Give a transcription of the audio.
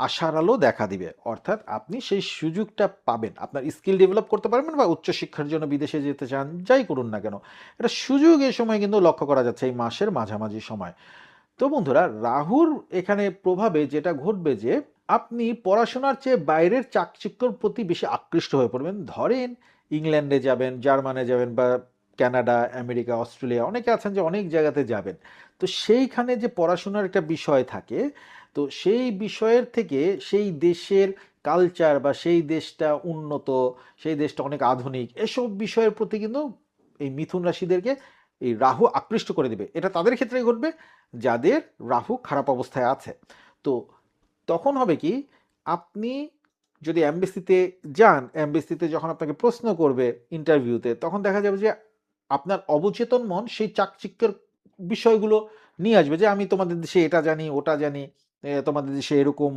আশার আলো দেখা দিবে। অর্থাৎ আপনি সেই সুযোগটা পাবেন। আপনার স্কিল ডেভেলপ করতে পারবেন বা উচ্চশিক্ষার জন্য বিদেশে যেতে চান, যাই করুন না কেন। এটা সুযোগ এই সময় কিন্তু লক্ষ্য করা যাচ্ছে এই মাসের মাঝামাঝি সময়। তো বন্ধুরা, রাহুর এখানে প্রভাবে যেটা ঘটবে যে আপনি পড়াশোনার চেয়ে বাইরের চাকচিক্যর প্রতি বেশি আকৃষ্ট হয়ে পড়বেন। ধরেন ইংল্যান্ডে যাবেন, জার্মানে যাবেন বা কানাডা, আমেরিকা, অস্ট্রেলিয়া, অনেকে আছেন যে অনেক জায়গাতে যাবেন। তো সেইখানে যে পড়াশোনার একটা বিষয় থাকে, তো সেই বিষয়ের থেকে সেই দেশের কালচার বা সেই দেশটা উন্নত, সেই দেশটা অনেক আধুনিক, এসব বিষয়ের প্রতি কিন্তু এই মিথুন রাশিদেরকে এই রাহু আকৃষ্ট করে দিবে। এটা তাদের ক্ষেত্রেই ঘটবে যাদের রাহু খারাপ অবস্থায় আছে। তো তখন হবে কি, আপনি যদি এমবিসিতে যান, এমবিসিতে যখন আপনাকে প্রশ্ন করবে ইন্টারভিউতে, তখন দেখা যাবে যে আপনার অবচেতন মন সেই চাকচিক্যের বিষয়গুলো নিয়ে আসবে যে আমি তোমাদের দেশে এটা জানি, ওটা জানি, তোমাদের দেশে এরকম